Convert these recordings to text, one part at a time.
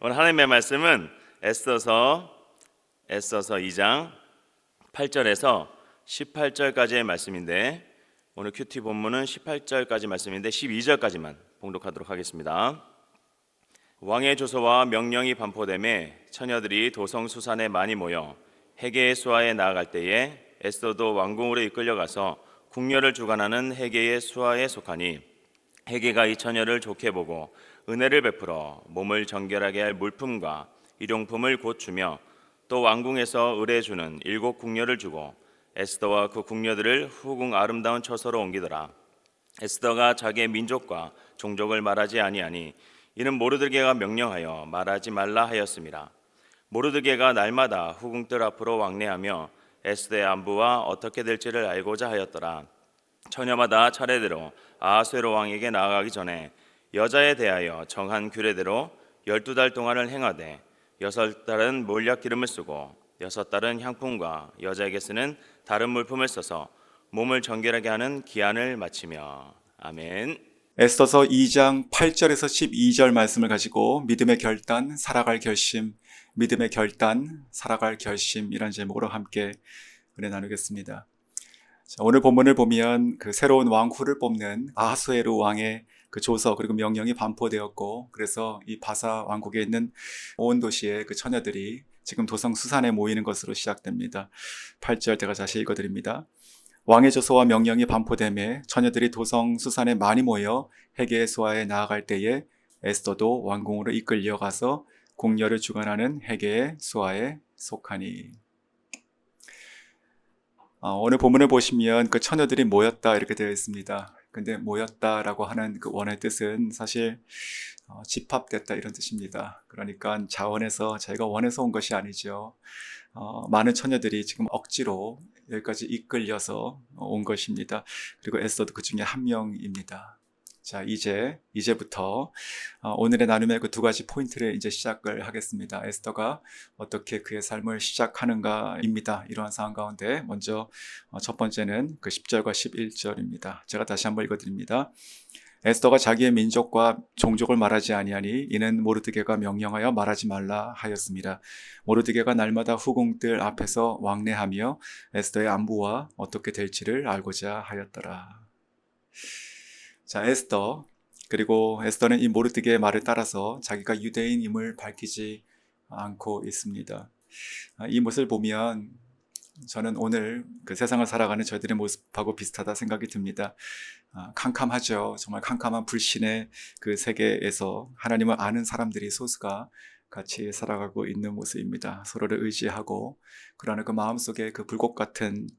오늘 하나님의 말씀은 에스더서 2장 8절에서 18절까지의 말씀인데, 오늘 큐티 본문은 18절까지 말씀인데 12절까지만 봉독하도록 하겠습니다. 왕의 조서와 명령이 반포됨에 처녀들이 도성수산에 많이 모여 헤게의 수하에 나아갈 때에 에스더도 왕궁으로 이끌려가서 궁녀를 주관하는 헤게의 수하에 속하니, 헤게가 이 처녀를 좋게 보고 은혜를 베풀어 몸을 정결하게 할 물품과 일용품을 곧 주며, 또 왕궁에서 의뢰주는 7 궁녀를 주고 에스더와 그 궁녀들을 후궁 아름다운 처소로 옮기더라. 에스더가 자기의 민족과 종족을 말하지 아니하니 이는 모르드게가 명령하여 말하지 말라 하였습니다. 모르드게가 날마다 후궁들 앞으로 왕래하며 에스더의 안부와 어떻게 될지를 알고자 하였더라. 처녀마다 차례대로 아하수에로 왕에게 나아가기 전에 여자에 대하여 정한 규례대로 12달 동안을 행하되 6달은 몰약 기름을 쓰고 6달은 향품과 여자에게 쓰는 다른 물품을 써서 몸을 정결하게 하는 기한을 마치며. 아멘. 에스더서 2장 8절에서 12절 말씀을 가지고 믿음의 결단, 살아갈 결심, 믿음의 결단, 살아갈 결심이라는 제목으로 함께 은혜 나누겠습니다. 자, 오늘 본문을 보면 그 새로운 왕후를 뽑는 아하수에로 왕의 그 조서 그리고 명령이 반포되었고, 그래서 이 바사 왕국에 있는 온 도시의 그 처녀들이 지금 도성 수산에 모이는 것으로 시작됩니다. 8절 제가 다시 읽어드립니다. 왕의 조서와 명령이 반포됨에 처녀들이 도성 수산에 많이 모여 헤게의 수하에 나아갈 때에 에스더도 왕궁으로 이끌려가서 궁녀를 주관하는 헤게의 수하에 속하니. 오늘 본문을 보시면 그 처녀들이 모였다 이렇게 되어 있습니다. 근데 모였다라고 하는 그 원어의 뜻은 사실 집합됐다 이런 뜻입니다. 그러니까 자원에서 자기가 원해서 온 것이 아니죠. 많은 처녀들이 지금 억지로 여기까지 이끌려서 온 것입니다. 그리고 에스더도 그 중에 한 명입니다. 자, 이제부터 오늘의 나눔의 그 2가지 포인트를 이제 시작을 하겠습니다. 에스더가 어떻게 그의 삶을 시작하는가입니다. 이러한 상황 가운데 먼저 첫 번째는 그 10절과 11절입니다. 제가 다시 한번 읽어드립니다. 에스더가 자기의 민족과 종족을 말하지 아니하니 이는 모르드게가 명령하여 말하지 말라 하였습니다. 모르드게가 날마다 후궁들 앞에서 왕래하며 에스더의 안부와 어떻게 될지를 알고자 하였더라. 자, 그리고 에스더는 이 모르드게의 말을 따라서 자기가 유대인임을 밝히지 않고 있습니다. 이 모습을 보면 저는 오늘 그 세상을 살아가는 저희들의 모습하고 비슷하다 생각이 듭니다. 캄캄하죠. 정말 캄캄한 불신의 그 세계에서 하나님을 아는 사람들이 소수가 같이 살아가고 있는 모습입니다. 서로를 의지하고 그러나 그 마음속에 그 불꽃 같은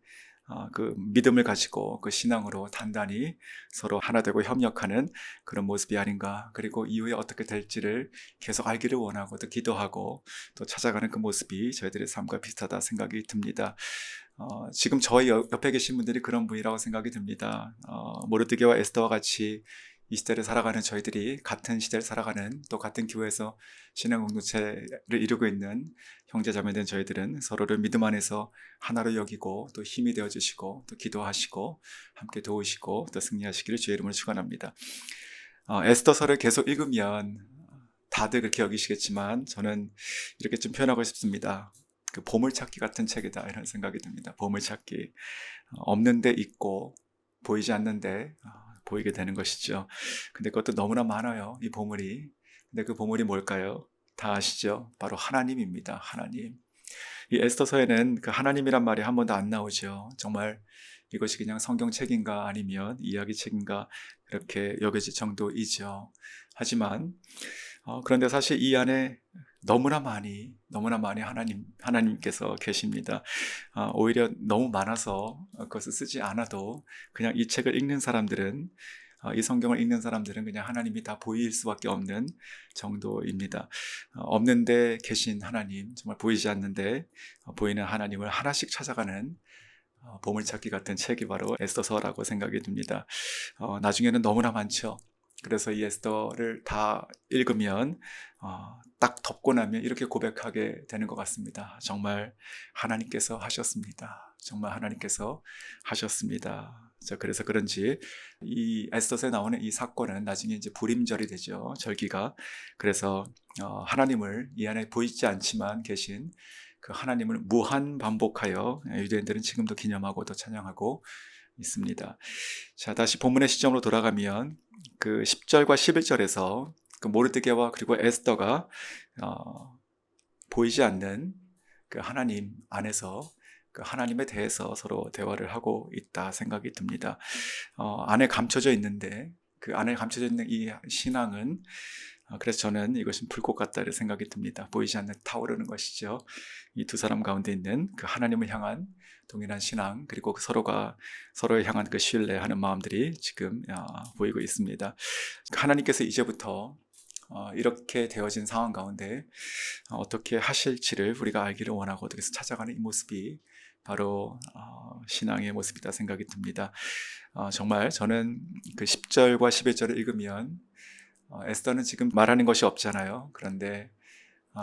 그 믿음을 가지고 그 신앙으로 단단히 서로 하나 되고 협력하는 그런 모습이 아닌가. 그리고 이후에 어떻게 될지를 계속 알기를 원하고 또 기도하고 또 찾아가는 그 모습이 저희들의 삶과 비슷하다 생각이 듭니다. 지금 저희 옆에 계신 분들이 그런 분이라고 생각이 듭니다. 모르드게와 에스더와 같이 이 시대를 살아가는 저희들이 같은 시대를 살아가는 또 같은 교회에서 신앙 공동체를 이루고 있는 형제자매된 저희들은 서로를 믿음 안에서 하나로 여기고 또 힘이 되어주시고 또 기도하시고 함께 도우시고 또 승리하시기를 주의 이름으로 축원합니다. 에스더서를 계속 읽으면 다들 그렇게 여기시겠지만 저는 이렇게 좀 표현하고 싶습니다. 그 보물찾기 같은 책이다 이런 생각이 듭니다. 보물찾기. 없는데 있고 보이지 않는데 보이게 되는 것이죠. 근데 그것도 너무나 많아요, 이 보물이. 근데 그 보물이 뭘까요? 다 아시죠? 바로 하나님입니다. 하나님. 이 에스더서에는 그 하나님이란 말이 한 번도 안 나오죠. 정말 이것이 그냥 성경책인가 아니면 이야기책인가 그렇게 여겨질 정도이죠. 하지만 그런데 사실 이 안에 너무나 많이 하나님께서 계십니다. 오히려 너무 많아서 그것을 쓰지 않아도 그냥 이 책을 읽는 사람들은 이 성경을 읽는 사람들은 그냥 하나님이 다 보일 수밖에 없는 정도입니다. 없는데 계신 하나님, 정말 보이지 않는데 보이는 하나님을 하나씩 찾아가는 보물찾기 같은 책이 바로 에스더서라고 생각이 듭니다. 나중에는 너무나 많죠. 그래서 이 에스더를 다 읽으면 딱 덮고 나면 이렇게 고백하게 되는 것 같습니다. 정말 하나님께서 하셨습니다. 정말 하나님께서 하셨습니다. 그래서 그런지 이 에스더서에 나오는 이 사건은 나중에 이제 불임절이 되죠. 절기가. 그래서 하나님을 이 안에 보이지 않지만 계신 그 하나님을 무한 반복하여 유대인들은 지금도 기념하고 또 찬양하고 있습니다. 자, 다시 본문의 시점으로 돌아가면 그 10절과 11절에서 그 모르드게와 그리고 에스더가 보이지 않는 그 하나님 안에서 그 하나님에 대해서 서로 대화를 하고 있다 생각이 듭니다. 안에 감춰져 있는데 그 안에 감춰져 있는 이 신앙은 그래서 저는 이것은 불꽃 같다 이런 생각이 듭니다. 보이지 않는 타오르는 것이죠. 이 두 사람 가운데 있는 그 하나님을 향한 동일한 신앙 그리고 서로가 서로를 향한 그 신뢰하는 마음들이 지금 보이고 있습니다. 하나님께서 이제부터 이렇게 되어진 상황 가운데 어떻게 하실지를 우리가 알기를 원하고 그래서 찾아가는 이 모습이 바로 신앙의 모습이다 생각이 듭니다. 정말 저는 그 10절과 11절을 읽으면 에스더는 지금 말하는 것이 없잖아요. 그런데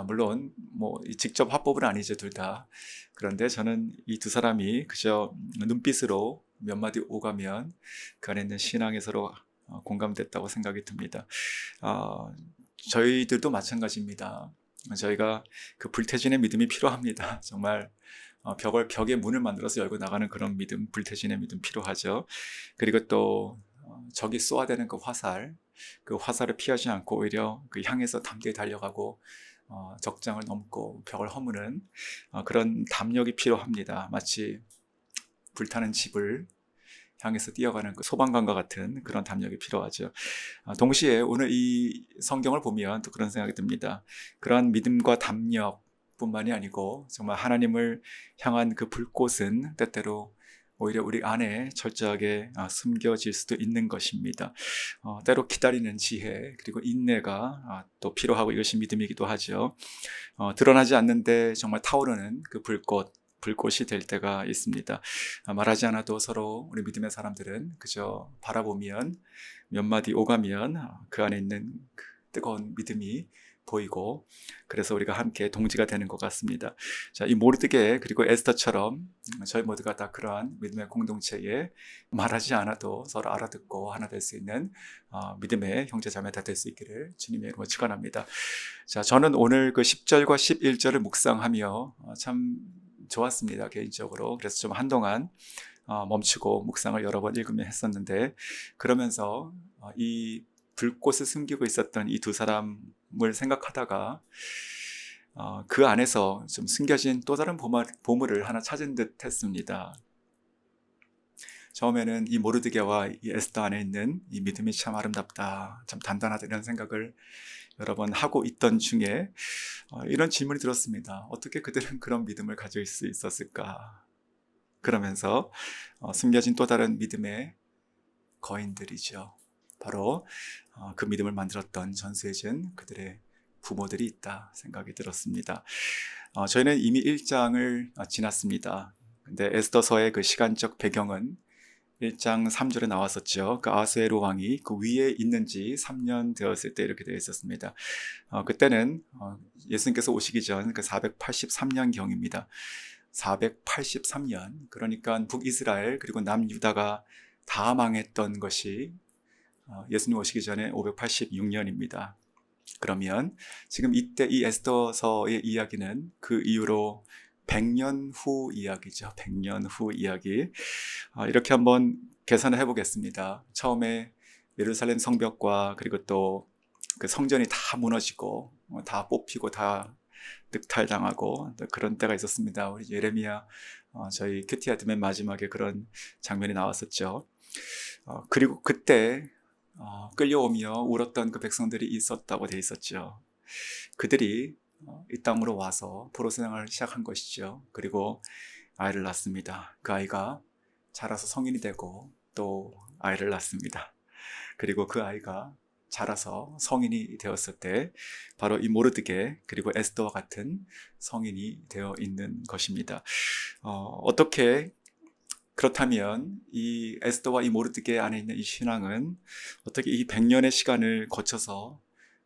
물론 뭐 직접 화법은 아니죠, 둘 다. 그런데 저는 이 두 사람이 그저 눈빛으로 몇 마디 오가면 그 안에 있는 신앙에 서로 공감됐다고 생각이 듭니다. 저희들도 마찬가지입니다. 저희가 그 불태진의 믿음이 필요합니다. 정말 벽에 문을 만들어서 열고 나가는 그런 믿음, 불태진의 믿음 필요하죠. 그리고 또 적이 쏘아대는 그 화살을 피하지 않고 오히려 그 향해서 담대히 달려가고 적장을 넘고 벽을 허무는 그런 담력이 필요합니다. 마치 불타는 집을 향해서 뛰어가는 그 소방관과 같은 그런 담력이 필요하죠. 동시에 오늘 이 성경을 보면 또 그런 생각이 듭니다. 그러한 믿음과 담력 뿐만이 아니고 정말 하나님을 향한 그 불꽃은 때때로 오히려 우리 안에 철저하게 숨겨질 수도 있는 것입니다. 때로 기다리는 지혜 그리고 인내가 또 필요하고 이것이 믿음이기도 하죠. 드러나지 않는데 정말 타오르는 그 불꽃이 될 때가 있습니다. 말하지 않아도 서로 우리 믿음의 사람들은 그저 바라보면 몇 마디 오가면 그 안에 있는 그 뜨거운 믿음이 보이고 그래서 우리가 함께 동지가 되는 것 같습니다. 자, 이 모르드게 그리고 에스더처럼 저희 모두가 다 그러한 믿음의 공동체에 말하지 않아도 서로 알아듣고 하나 될 수 있는 믿음의 형제자매가 될 수 있기를 주님의 이름으로 축원합니다. 자, 저는 오늘 그 10절과 11절을 묵상하며 참 좋았습니다, 개인적으로. 그래서 좀 한동안 멈추고 묵상을 여러 번 읽으며 했었는데 그러면서 이 불꽃을 숨기고 있었던 이 두 사람을 생각하다가 그 안에서 좀 숨겨진 또 다른 보물을 하나 찾은 듯 했습니다. 처음에는 이 모르드게와 이 에스더 안에 있는 이 믿음이 참 아름답다, 참 단단하다 이런 생각을 여러 번 하고 있던 중에 이런 질문이 들었습니다. 어떻게 그들은 그런 믿음을 가질 수 있었을까? 그러면서 숨겨진 또 다른 믿음의 거인들이죠. 바로 그 믿음을 만들었던 전수해준 그들의 부모들이 있다 생각이 들었습니다. 저희는 이미 1장을 지났습니다. 근데 에스더서의 그 시간적 배경은 1장 3절에 나왔었죠. 그 아수에로 왕이 그 위에 있는지 3년 되었을 때 이렇게 되어 있었습니다. 그때는 예수님께서 오시기 전 그 483년경입니다. 483년, 그러니까 북이스라엘 그리고 남유다가 다 망했던 것이 예수님 오시기 전에 586년입니다. 그러면 지금 이때 이 에스더서의 이야기는 그 이후로 100년 후 이야기죠. 100년 후 이야기. 이렇게 한번 계산을 해보겠습니다. 처음에 예루살렘 성벽과 그리고 또 그 성전이 다 무너지고 다 뽑히고 다 늑탈당하고 그런 때가 있었습니다. 우리 예레미야 저희 큐티아드 맨 마지막에 그런 장면이 나왔었죠. 그리고 그때 끌려오며 울었던 그 백성들이 있었다고 돼 있었죠. 그들이 이 땅으로 와서 포로 생활을 시작한 것이죠. 그리고 아이를 낳습니다. 그 아이가 자라서 성인이 되고 또 아이를 낳습니다. 그리고 그 아이가 자라서 성인이 되었을 때 바로 이 모르드게 그리고 에스더와 같은 성인이 되어 있는 것입니다. 어떻게 그렇다면 이 에스더와 이 모르드게 안에 있는 이 신앙은 어떻게 이 100년의 시간을 거쳐서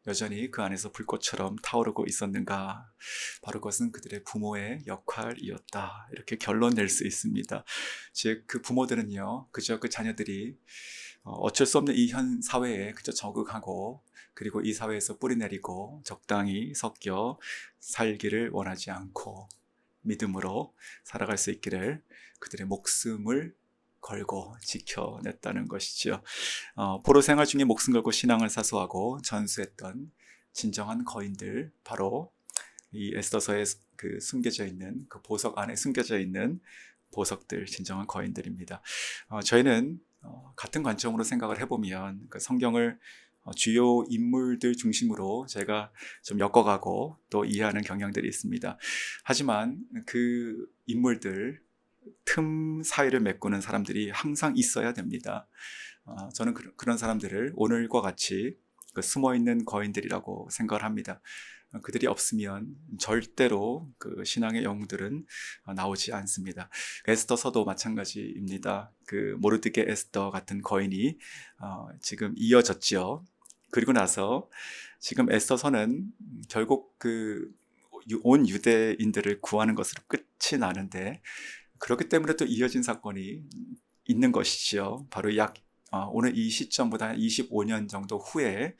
여전히 그 안에서 불꽃처럼 타오르고 있었는가? 바로 그것은 그들의 부모의 역할이었다. 이렇게 결론 낼 수 있습니다. 즉, 그 부모들은요, 그저 그 자녀들이 어쩔 수 없는 이 현 사회에 그저 적응하고, 그리고 이 사회에서 뿌리내리고 적당히 섞여 살기를 원하지 않고 믿음으로 살아갈 수 있기를 그들의 목숨을 걸고 지켜냈다는 것이죠. 포로 생활 중에 목숨 걸고 신앙을 사수하고 전수했던 진정한 거인들, 바로 이 에스더서에 그 숨겨져 있는 그 보석 안에 숨겨져 있는 보석들, 진정한 거인들입니다. 저희는 같은 관점으로 생각을 해보면 그 성경을 주요 인물들 중심으로 제가 좀 엮어가고 또 이해하는 경향들이 있습니다. 하지만 그 인물들 틈 사이를 메꾸는 사람들이 항상 있어야 됩니다. 저는 그런 사람들을 오늘과 같이 그 숨어있는 거인들이라고 생각을 합니다. 그들이 없으면 절대로 그 신앙의 영웅들은 나오지 않습니다. 에스더서도 마찬가지입니다. 그 모르드게 에스더 같은 거인이 지금 이어졌지요. 그리고 나서 지금 에스더서는 결국 그 온 유대인들을 구하는 것으로 끝이 나는데, 그렇기 때문에 또 이어진 사건이 있는 것이지요. 바로 오늘 이 시점보다 25년 정도 후에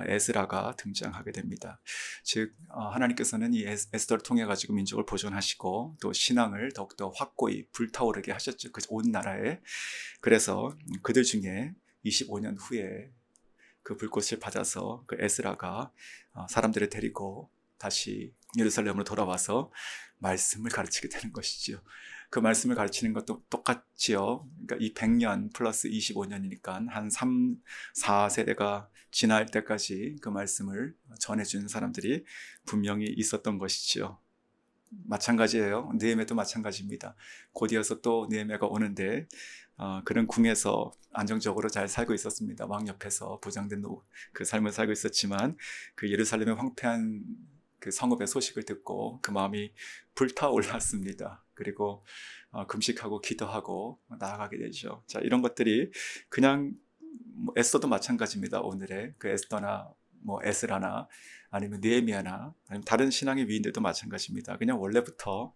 에스라가 등장하게 됩니다. 즉 하나님께서는 이 에스더를 통해 가지고 민족을 보존하시고 또 신앙을 더욱더 확고히 불타오르게 하셨죠. 그 온 나라에. 그래서 그들 중에 25년 후에 그 불꽃을 받아서 그 에스라가 사람들을 데리고 다시 예루살렘으로 돌아와서 말씀을 가르치게 되는 것이죠. 그 말씀을 가르치는 것도 똑같지요. 그러니까 이 100년 플러스 25년이니까 한 3, 4세대가 지날 때까지 그 말씀을 전해준 사람들이 분명히 있었던 것이지요. 마찬가지예요. 느헤미야도 마찬가지입니다. 곧이어서 또 느헤미야가 오는데 그는 궁에서 안정적으로 잘 살고 있었습니다. 왕 옆에서 보장된 그 삶을 살고 있었지만 그 예루살렘의 황폐한 그 성읍의 소식을 듣고 그 마음이 불타올랐습니다. 그리고 금식하고 기도하고 나아가게 되죠. 자, 이런 것들이 그냥 에스더도 마찬가지입니다. 오늘의 그 에스더나 뭐 에스라나 아니면 느헤미야나 아니면 다른 신앙의 위인들도 마찬가지입니다. 그냥 원래부터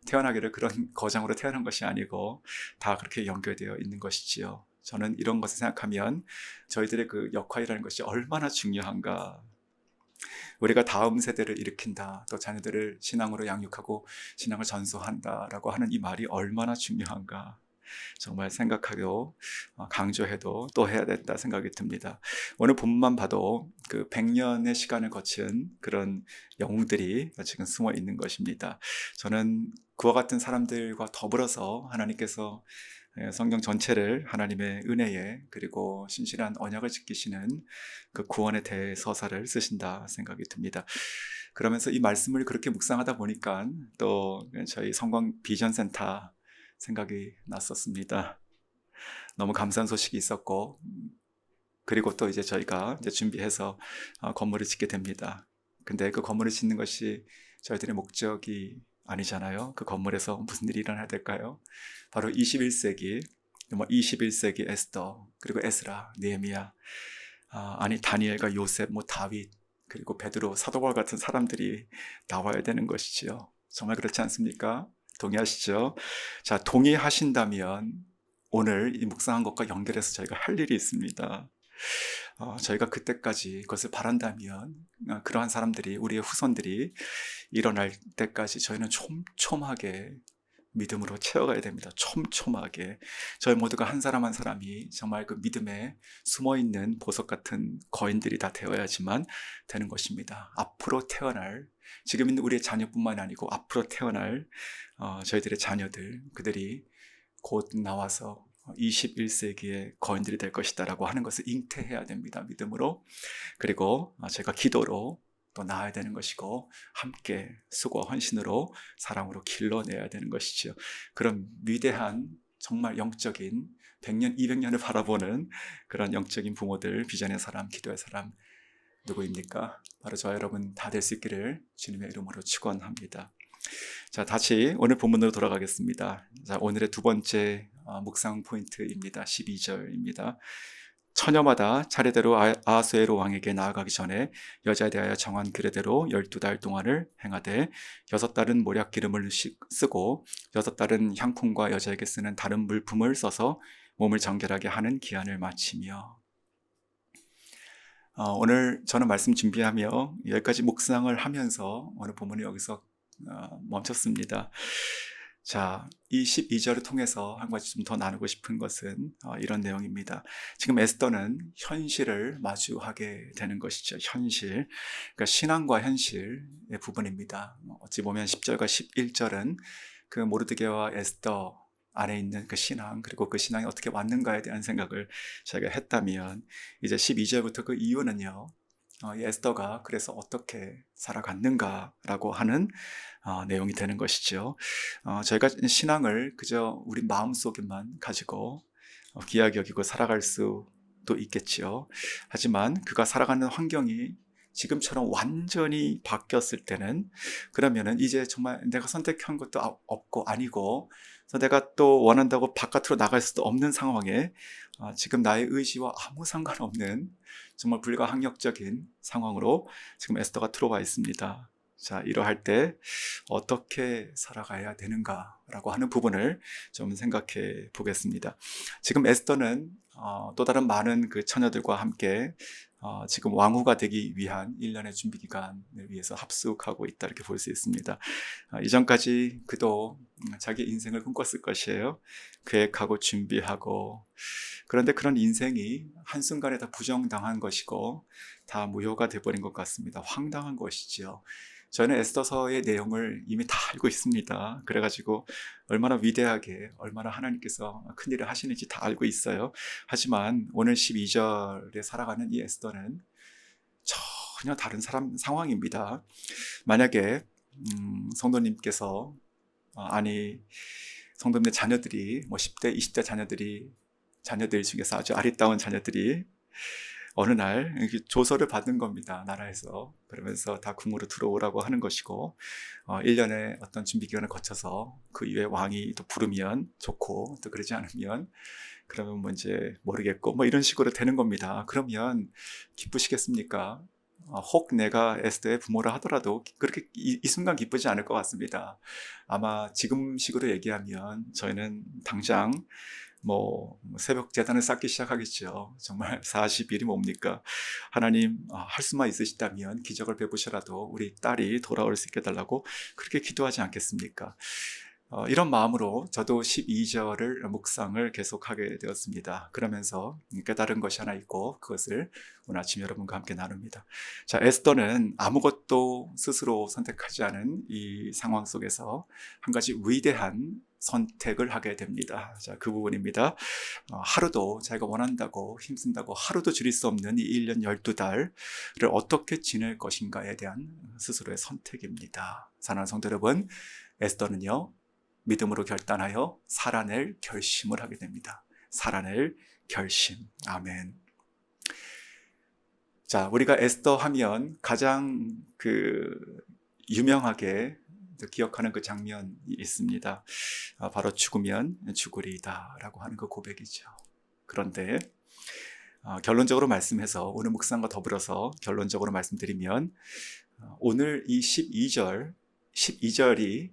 태어나기를 그런 거장으로 태어난 것이 아니고 다 그렇게 연결되어 있는 것이지요. 저는 이런 것을 생각하면 저희들의 그 역할이라는 것이 얼마나 중요한가. 우리가 다음 세대를 일으킨다, 또 자녀들을 신앙으로 양육하고 신앙을 전수한다라고 하는 이 말이 얼마나 중요한가. 정말 생각하고 강조해도 또 해야 된다 생각이 듭니다. 오늘 본문만 봐도 그 100년의 시간을 거친 그런 영웅들이 지금 숨어 있는 것입니다. 저는 그와 같은 사람들과 더불어서 하나님께서 성경 전체를 하나님의 은혜에 그리고 신실한 언약을 지키시는 그 구원의 대서사를 쓰신다 생각이 듭니다. 그러면서 이 말씀을 그렇게 묵상하다 보니까 또 저희 성광 비전센터 생각이 났었습니다. 너무 감사한 소식이 있었고, 그리고 또 이제 저희가 이제 준비해서 건물을 짓게 됩니다. 근데 그 건물을 짓는 것이 저희들의 목적이 아니잖아요. 그 건물에서 무슨 일이 일어나야 될까요? 바로 21세기 에스더, 그리고 에스라, 느헤미야, 다니엘과 요셉, 다윗, 그리고 베드로, 사도바울 같은 사람들이 나와야 되는 것이지요. 정말 그렇지 않습니까? 동의하시죠? 자, 동의하신다면 오늘 이 묵상한 것과 연결해서 저희가 할 일이 있습니다. 저희가 그때까지 그것을 바란다면 그러한 사람들이, 우리의 후손들이 일어날 때까지 저희는 촘촘하게 믿음으로 채워가야 됩니다. 촘촘하게. 저희 모두가 한 사람 한 사람이 정말 그 믿음에 숨어있는 보석 같은 거인들이 다 되어야지만 되는 것입니다. 앞으로 태어날, 지금 있는 우리의 자녀뿐만 아니고 앞으로 태어날 저희들의 자녀들, 그들이 곧 나와서 21세기의 거인들이 될 것이다 라고 하는 것을 잉태해야 됩니다. 믿음으로. 그리고 제가 기도로 또 나아야 되는 것이고, 함께 수고와 헌신으로 사랑으로 길러내야 되는 것이죠. 그런 위대한 정말 영적인 100년, 200년을 바라보는 그런 영적인 부모들, 비전의 사람, 기도의 사람 누구입니까? 바로 저와 여러분 다 될 수 있기를 주님의 이름으로 축원합니다. 자, 다시 오늘 본문으로 돌아가겠습니다. 자, 오늘의 두 번째 묵상 포인트입니다. 12절입니다. 처녀마다 차례대로 아하수에로 왕에게 나아가기 전에 여자에 대하여 정한 규례대로 12달 동안을 행하되 6달은 모략 기름을 쓰고 6달은 향품과 여자에게 쓰는 다른 물품을 써서 몸을 정결하게 하는 기한을 마치며. 오늘 저는 말씀 준비하며 여기까지 묵상을 하면서 오늘 본문이 여기서 멈췄습니다. 자, 이 12절을 통해서 한 가지 좀 더 나누고 싶은 것은 이런 내용입니다. 지금 에스더는 현실을 마주하게 되는 것이죠. 현실. 그러니까 신앙과 현실의 부분입니다. 어찌 보면 10절과 11절은 그 모르드게와 에스더 안에 있는 그 신앙, 그리고 그 신앙이 어떻게 왔는가에 대한 생각을 저희가 했다면, 이제 12절부터 그 이유는요, 이 에스더가 그래서 어떻게 살아갔는가라고 하는 내용이 되는 것이죠. 저희가 신앙을 그저 우리 마음속에만 가지고 귀하게 여기고 살아갈 수도 있겠지요. 하지만 그가 살아가는 환경이 지금처럼 완전히 바뀌었을 때는, 그러면은 이제 정말 내가 선택한 것도 없고 아니고, 그래서 내가 또 원한다고 바깥으로 나갈 수도 없는 상황에 지금 나의 의지와 아무 상관없는 정말 불가항력적인 상황으로 지금 에스더가 들어와 있습니다. 자, 이러할 때 어떻게 살아가야 되는가라고 하는 부분을 좀 생각해 보겠습니다. 지금 에스더는 또 다른 많은 그 처녀들과 함께 지금 왕후가 되기 위한 1년의 준비 기간을 위해서 합숙하고 있다, 이렇게 볼 수 있습니다. 이전까지 그도 자기 인생을 꿈꿨을 것이에요. 계획하고 준비하고. 그런데 그런 인생이 한순간에 다 부정당한 것이고 다 무효가 되어버린 것 같습니다. 황당한 것이지요. 저는 에스더서의 내용을 이미 다 알고 있습니다. 그래가지고 얼마나 위대하게, 얼마나 하나님께서 큰일을 하시는지 다 알고 있어요. 하지만 오늘 12절에 살아가는 이 에스더는 전혀 다른 상황입니다. 만약에 성도님께서 성도님의 자녀들이 10대, 20대 자녀들 중에서 아주 아리따운 자녀들이 어느 날 조서를 받는 겁니다. 나라에서. 그러면서 다 궁으로 들어오라고 하는 것이고 1년의 어떤 준비 기간을 거쳐서 그 이후에 왕이 또 부르면 좋고, 또 그러지 않으면 그러면 뭐 이제 모르겠고 뭐 이런 식으로 되는 겁니다. 그러면 기쁘시겠습니까? 혹 내가 에스더의 부모라 하더라도 그렇게 이 순간 기쁘지 않을 것 같습니다. 아마 지금식으로 얘기하면 저희는 당장 새벽 제단을 쌓기 시작하겠죠. 정말 40일이 뭡니까? 하나님, 할 수만 있으시다면 기적을 베푸셔라도 우리 딸이 돌아올 수 있게 해달라고 그렇게 기도하지 않겠습니까? 이런 마음으로 저도 12절을 묵상을 계속하게 되었습니다. 그러면서 깨달은 것이 하나 있고 그것을 오늘 아침 여러분과 함께 나눕니다. 자, 에스더는 아무것도 스스로 선택하지 않은 이 상황 속에서 한 가지 위대한 선택을 하게 됩니다. 자, 그 부분입니다. 하루도 자기가 원한다고 힘쓴다고 하루도 줄일 수 없는 이 1년 12달을 어떻게 지낼 것인가에 대한 스스로의 선택입니다. 사랑하는 성도 여러분, 에스더는요, 믿음으로 결단하여 살아낼 결심을 하게 됩니다. 살아낼 결심. 아멘. 자, 우리가 에스더 하면 가장 유명하게 기억하는 그 장면이 있습니다. 바로 죽으면 죽으리이다 라고 하는 그 고백이죠. 그런데 결론적으로 말씀해서 오늘 묵상과 더불어서 결론적으로 말씀드리면 오늘 이 12절이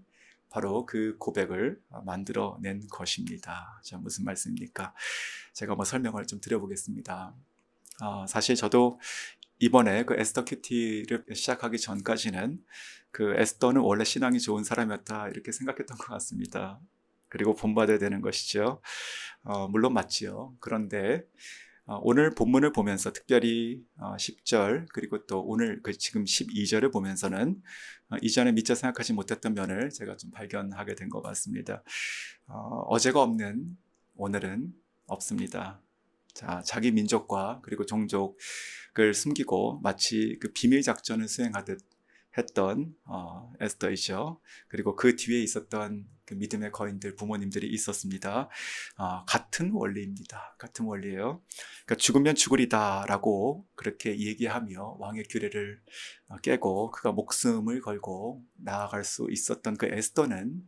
바로 그 고백을 만들어낸 것입니다. 자, 무슨 말씀입니까? 제가 설명을 좀 드려보겠습니다. 사실 저도 이번에 그 에스더 큐티를 시작하기 전까지는 그 에스더는 원래 신앙이 좋은 사람이었다, 이렇게 생각했던 것 같습니다. 그리고 본받아야 되는 것이죠. 물론 맞지요. 그런데 오늘 본문을 보면서 특별히 10절 그리고 또 오늘 지금 12절을 보면서는 이전에 미처 생각하지 못했던 면을 제가 좀 발견하게 된 것 같습니다. 어제가 없는 오늘은 없습니다. 자, 자기 민족과 그리고 종족을 숨기고 마치 그 비밀 작전을 수행하듯 했던 에스더이죠. 그리고 그 뒤에 있었던 그 믿음의 거인들, 부모님들이 있었습니다. 같은 원리입니다. 같은 원리예요. 그러니까 죽으면 죽으리다라고 그렇게 얘기하며 왕의 규례를 깨고 그가 목숨을 걸고 나아갈 수 있었던 그 에스더는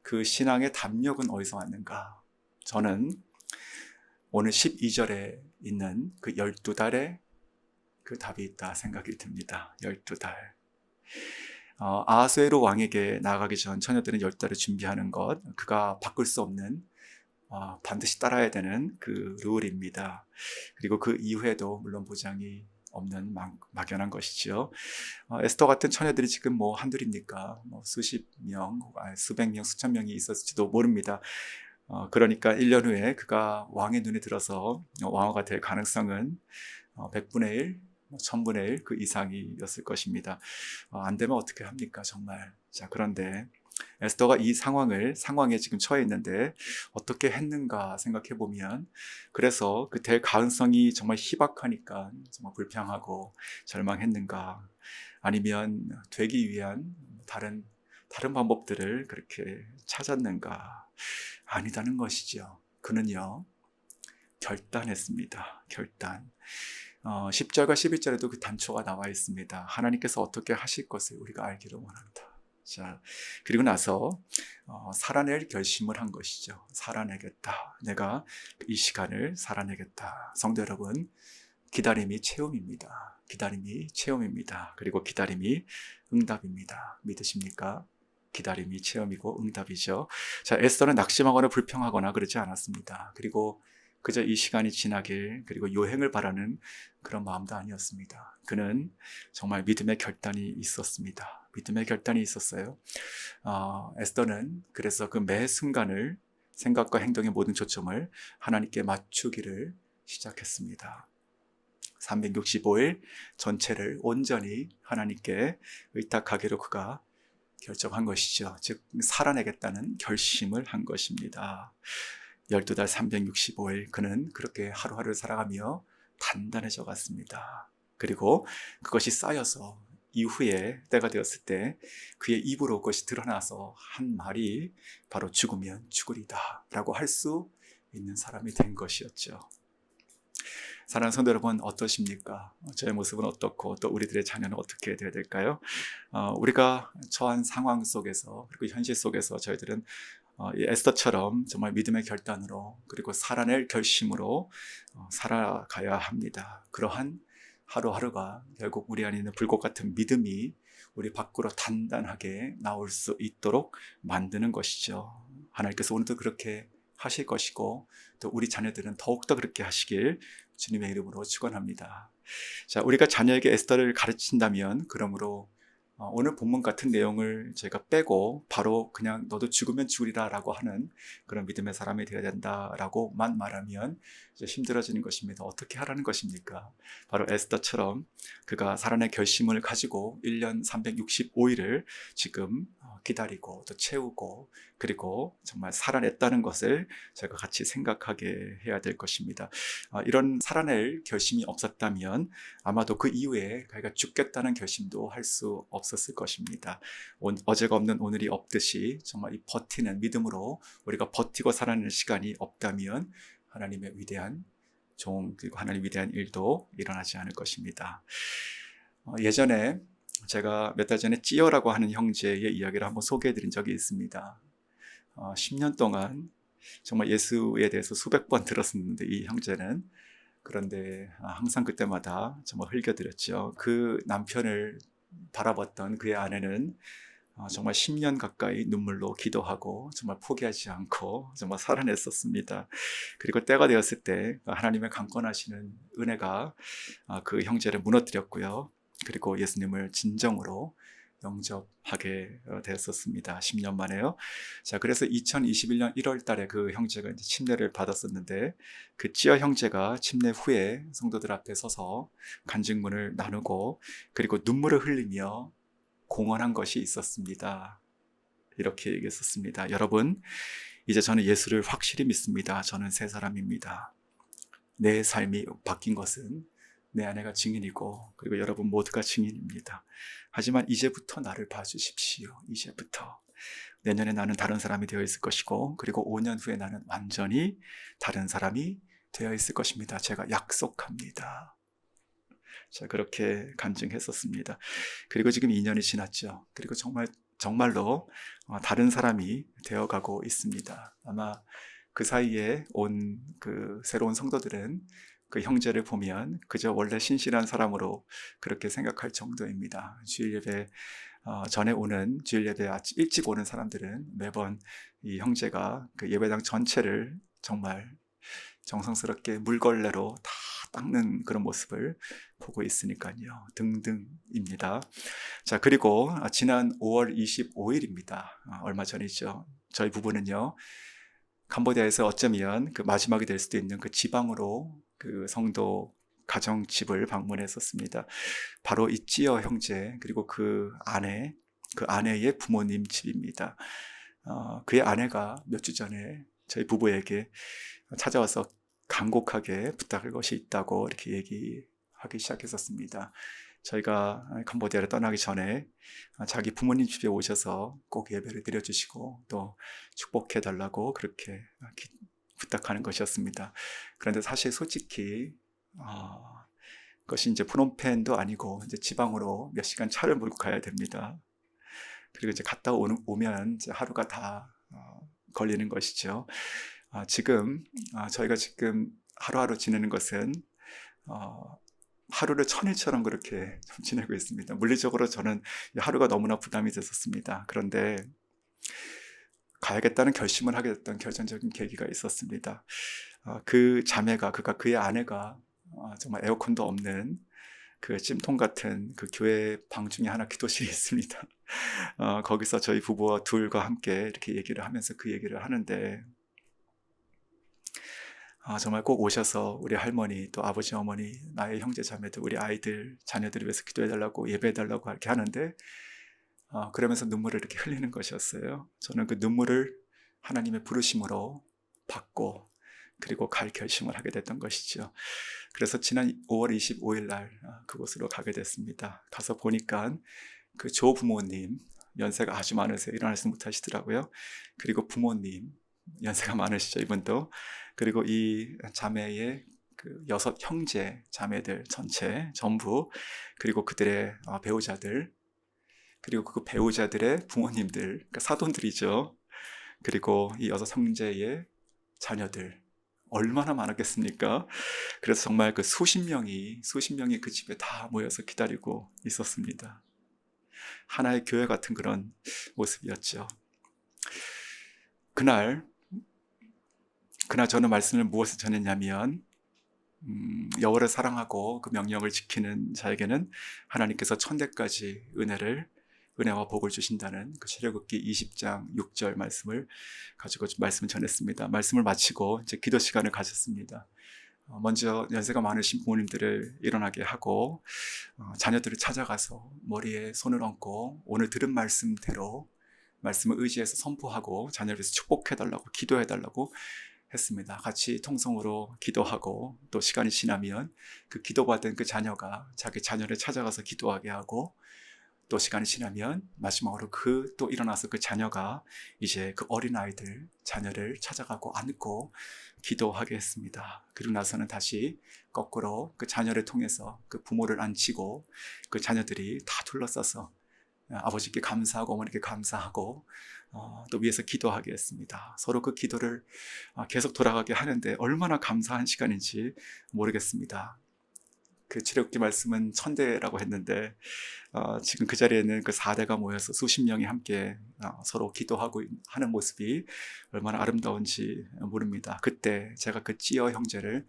그 신앙의 담력은 어디서 왔는가? 저는 오늘 12절에 있는 그 12달의 그 답이 있다 생각이 듭니다. 12달. 아하수에로 왕에게 나아가기 전 처녀들은 10달을 준비하는 것, 그가 바꿀 수 없는 반드시 따라야 되는 그 룰입니다. 그리고 그 이후에도 물론 보장이 없는 막연한 것이죠. 에스더 같은 처녀들이 지금 뭐 한둘입니까? 뭐 수십 명, 수백 명, 수천 명이 있었을지도 모릅니다. 그러니까 1년 후에 그가 왕의 눈에 들어서 왕후가 될 가능성은 100분의 1, 1000분의 1 그 이상이었을 것입니다. 안 되면 어떻게 합니까, 정말. 자, 그런데 에스더가 이 상황에 지금 처해 있는데 어떻게 했는가 생각해 보면, 그래서 그 될 가능성이 정말 희박하니까 정말 불평하고 절망했는가, 아니면 되기 위한 다른 방법들을 그렇게 찾았는가? 아니다는 것이죠. 그는요, 결단했습니다. 결단. 10절과 11절에도 그 단초가 나와 있습니다. 하나님께서 어떻게 하실 것을 우리가 알기를 원한다. 자, 그리고 나서 살아낼 결심을 한 것이죠. 살아내겠다. 내가 이 시간을 살아내겠다. 성도 여러분, 기다림이 체험입니다. 기다림이 체험입니다. 그리고 기다림이 응답입니다. 믿으십니까? 기다림이 체험이고 응답이죠. 자, 에스더는 낙심하거나 불평하거나 그러지 않았습니다. 그리고 그저 이 시간이 지나길, 그리고 요행을 바라는 그런 마음도 아니었습니다. 그는 정말 믿음의 결단이 있었습니다. 믿음의 결단이 있었어요. 에스더는 그래서 그 매 순간을, 생각과 행동의 모든 초점을 하나님께 맞추기를 시작했습니다. 365일 전체를 온전히 하나님께 의탁하기로 그가 결정한 것이죠. 즉 살아내겠다는 결심을 한 것입니다. 12달 365일 그는 그렇게 하루하루 살아가며 단단해져 갔습니다. 그리고 그것이 쌓여서 이후에 때가 되었을 때 그의 입으로 그것이 드러나서 한 말이 바로 죽으면 죽으리다 라고 할 수 있는 사람이 된 것이었죠. 사랑하는 성도 여러분, 어떠십니까? 저의 모습은 어떻고 또 우리들의 자녀는 어떻게 되어야 될까요? 우리가 처한 상황 속에서, 그리고 현실 속에서 저희들은 이 에스더처럼 정말 믿음의 결단으로, 그리고 살아낼 결심으로 살아가야 합니다. 그러한 하루하루가 결국 우리 안에 있는 불꽃 같은 믿음이 우리 밖으로 단단하게 나올 수 있도록 만드는 것이죠. 하나님께서 오늘도 그렇게 하실 것이고, 또 우리 자녀들은 더욱더 그렇게 하시길 주님의 이름으로 축원합니다. 자, 우리가 자녀에게 에스더를 가르친다면, 그러므로 오늘 본문 같은 내용을 제가 빼고 바로 그냥 너도 죽으면 죽으리라 라고 하는 그런 믿음의 사람이 되어야 된다라고만 말하면 이제 힘들어지는 것입니다. 어떻게 하라는 것입니까? 바로 에스더처럼 그가 살아낼 결심을 가지고 1년 365일을 지금 기다리고 또 채우고, 그리고 정말 살아냈다는 것을 제가 같이 생각하게 해야 될 것입니다. 이런 살아낼 결심이 없었다면 아마도 그 이후에 그가 죽겠다는 결심도 할 수 없었을 것입니다. 어제가 없는 오늘이 없듯이 정말 이 버티는 믿음으로 우리가 버티고 살아내는 시간이 없다면 하나님의 위대한 종, 그리고 하나님의 위대한 일도 일어나지 않을 것입니다. 예전에 제가 몇 달 전에 찌어라고 하는 형제의 이야기를 한번 소개해드린 적이 있습니다. 10년 동안 정말 예수에 대해서 수백 번 들었었는데 이 형제는, 그런데 항상 그때마다 정말 흘겨드렸죠. 그 남편을 바라봤던 그의 아내는 정말 10년 가까이 눈물로 기도하고 정말 포기하지 않고 정말 살아냈었습니다. 그리고 때가 되었을 때 하나님의 강권하시는 은혜가 그 형제를 무너뜨렸고요. 그리고 예수님을 진정으로 영접하게 되었었습니다. 10년 만에요. 자, 그래서 2021년 1월 달에 그 형제가 이제 침례를 받았었는데, 그 찌어 형제가 침례 후에 성도들 앞에 서서 간증문을 나누고, 그리고 눈물을 흘리며 공언한 것이 있었습니다. 이렇게 얘기했었습니다. 여러분, 이제 저는 예수를 확실히 믿습니다. 저는 새 사람입니다. 내 삶이 바뀐 것은 내 아내가 증인이고 그리고 여러분 모두가 증인입니다. 하지만 이제부터 나를 봐주십시오. 이제부터. 내년에 나는 다른 사람이 되어 있을 것이고 그리고 5년 후에 나는 완전히 다른 사람이 되어 있을 것입니다. 제가 약속합니다. 자, 그렇게 간증했었습니다. 그리고 지금 2년이 지났죠. 그리고 정말로 다른 사람이 되어가고 있습니다. 아마 그 사이에 온 그 새로운 성도들은 그 형제를 보면 그저 원래 신실한 사람으로 그렇게 생각할 정도입니다. 주일 예배 전에 오는 주일 예배 아침 일찍 오는 사람들은 매번 이 형제가 그 예배당 전체를 정말 정성스럽게 물걸레로 다 닦는 그런 모습을 보고 있으니까요. 등등입니다. 자, 그리고 지난 5월 25일입니다. 얼마 전이죠. 저희 부부는요, 캄보디아에서 어쩌면 그 마지막이 될 수도 있는 그 지방으로 그 성도 가정집을 방문했었습니다. 바로 이 찌어 형제 그리고 그 아내의 부모님 집입니다. 그의 아내가 몇 주 전에 저희 부부에게 찾아와서 간곡하게 부탁할 것이 있다고 이렇게 얘기하기 시작했었습니다. 저희가 캄보디아를 떠나기 전에 자기 부모님 집에 오셔서 꼭 예배를 드려주시고 또 축복해 달라고 그렇게 부탁하는 것이었습니다. 그런데 사실 솔직히 그것이 이제 프놈펜도 아니고 이제 지방으로 몇 시간 차를 몰고 가야 됩니다. 그리고 이제 갔다 오면 이제 하루가 다 걸리는 것이죠. 저희가 지금 하루하루 지내는 것은 하루를 천일처럼 그렇게 지내고 있습니다. 물리적으로 저는 하루가 너무나 부담이 됐었습니다. 그런데 가야겠다는 결심을 하게 됐던 결정적인 계기가 있었습니다. 그의 아내가 정말 에어컨도 없는 그 찜통 같은 그 교회 방 중에 하나 기도실이 있습니다. 거기서 저희 부부와 둘과 함께 이렇게 얘기를 하면서 그 얘기를 하는데 정말 꼭 오셔서 우리 할머니 또 아버지 어머니 나의 형제 자매들 우리 아이들 자녀들을 위해서 기도해달라고 예배해달라고 이렇게 하는데 그러면서 눈물을 이렇게 흘리는 것이었어요. 저는 그 눈물을 하나님의 부르심으로 받고 그리고 갈 결심을 하게 됐던 것이죠. 그래서 지난 5월 25일 날 그곳으로 가게 됐습니다. 가서 보니까 그 조부모님 연세가 아주 많으세요. 일어나지 못하시더라고요. 그리고 부모님 연세가 많으시죠, 이분도. 그리고 이 자매의 그 6 형제 자매들 전부 그리고 그들의 배우자들 그리고 그 배우자들의 부모님들 그러니까 사돈들이죠. 그리고 이 6 형제의 자녀들 얼마나 많았겠습니까? 그래서 정말 그 수십 명이 그 집에 다 모여서 기다리고 있었습니다. 하나의 교회 같은 그런 모습이었죠. 그날 저는 말씀을 무엇을 전했냐면 여호와를 사랑하고 그 명령을 지키는 자에게는 하나님께서 천대까지 은혜와 복을 주신다는 그 출애굽기 20장 6절 말씀을 가지고 말씀을 전했습니다. 말씀을 마치고 이제 기도 시간을 가졌습니다. 먼저 연세가 많으신 부모님들을 일어나게 하고 자녀들을 찾아가서 머리에 손을 얹고 오늘 들은 말씀대로 말씀을 의지해서 선포하고 자녀를 위해서 축복해달라고 기도해달라고 했습니다. 같이 통성으로 기도하고 또 시간이 지나면 그 기도받은 그 자녀가 자기 자녀를 찾아가서 기도하게 하고 또 시간이 지나면 마지막으로 또 일어나서 그 자녀가 이제 그 어린아이들 자녀를 찾아가고 안고 기도하게 했습니다. 그리고 나서는 다시 거꾸로 그 자녀를 통해서 그 부모를 앉히고 그 자녀들이 다 둘러싸서 아버지께 감사하고 어머니께 감사하고 또 위에서 기도하게 했습니다. 서로 그 기도를 계속 돌아가게 하는데 얼마나 감사한 시간인지 모르겠습니다. 그 출애굽기 말씀은 1000대라고 했는데 지금 그 자리에는 그 4대가 모여서 수십 명이 함께 서로 기도하고 하는 모습이 얼마나 아름다운지 모릅니다. 그때 제가 그 찌어 형제를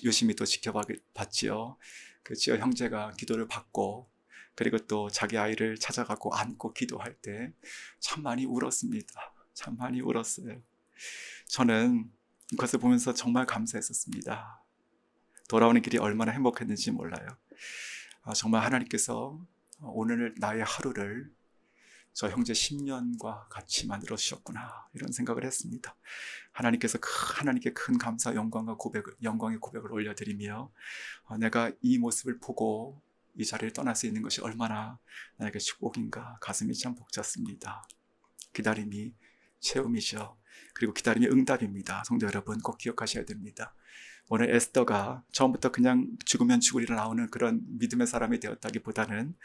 유심히 또 지켜봤지요. 그 찌어 형제가 기도를 받고 그리고 또 자기 아이를 찾아가고 안고 기도할 때 참 많이 울었습니다. 참 많이 울었어요. 저는 그것을 보면서 정말 감사했었습니다. 돌아오는 길이 얼마나 행복했는지 몰라요. 정말 하나님께서 오늘 나의 하루를 저 형제 10년과 같이 만들어 주셨구나 이런 생각을 했습니다. 하나님께 큰 감사 영광의 고백을 올려드리며 내가 이 모습을 보고 이 자리를 떠날 수 있는 것이 얼마나 나에게 축복인가 가슴이 참 벅찼습니다. 기다림이 체험이죠. 그리고 기다림이 응답입니다. 성도 여러분 꼭 기억하셔야 됩니다. 오늘 에스더가 처음부터 그냥 죽으면 죽으리라 나오는 그런 믿음의 사람이 되었다기보다는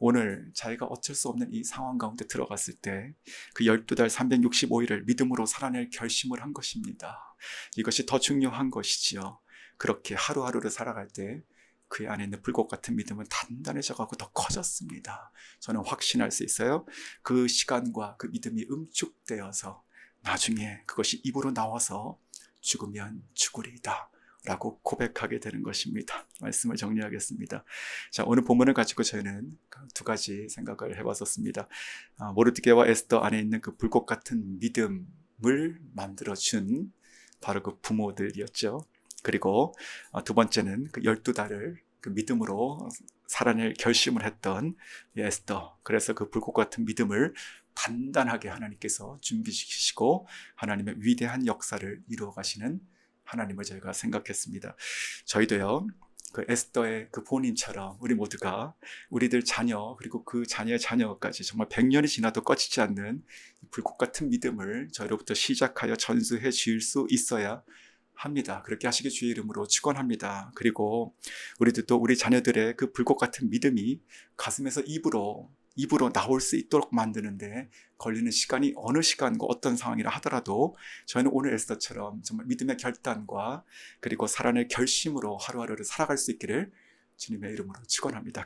오늘 자기가 어쩔 수 없는 이 상황 가운데 들어갔을 때 그 12달 365일을 믿음으로 살아낼 결심을 한 것입니다. 이것이 더 중요한 것이지요. 그렇게 하루하루를 살아갈 때 그의 안에 있는 불꽃 같은 믿음은 단단해져가고 더 커졌습니다. 저는 확신할 수 있어요. 그 시간과 그 믿음이 응축되어서 나중에 그것이 입으로 나와서 죽으면 죽으리이다 라고 고백하게 되는 것입니다. 말씀을 정리하겠습니다. 자, 오늘 본문을 가지고 저희는 두 가지 생각을 해봤었습니다. 모르드게와 에스더 안에 있는 그 불꽃 같은 믿음을 만들어준 바로 그 부모들이었죠. 그리고 두 번째는 그 12달을 그 믿음으로 살아낼 결심을 했던 에스더. 그래서 그 불꽃 같은 믿음을 단단하게 하나님께서 준비시키시고 하나님의 위대한 역사를 이루어 가시는 하나님을 저희가 생각했습니다. 저희도요, 그 에스더의 그 부모님처럼 우리 모두가 우리들 자녀 그리고 그 자녀의 자녀까지 정말 100년이 지나도 꺼지지 않는 불꽃 같은 믿음을 저희로부터 시작하여 전수해 줄 수 있어야 합니다. 그렇게 하시기 주의 이름으로 축원합니다. 그리고 우리들도 우리 자녀들의 그 불꽃 같은 믿음이 가슴에서 입으로 나올 수 있도록 만드는데 걸리는 시간이 어느 시간과 어떤 상황이라 하더라도 저희는 오늘 에스더처럼 정말 믿음의 결단과 그리고 살아낼 결심으로 하루하루를 살아갈 수 있기를 주님의 이름으로 축원합니다.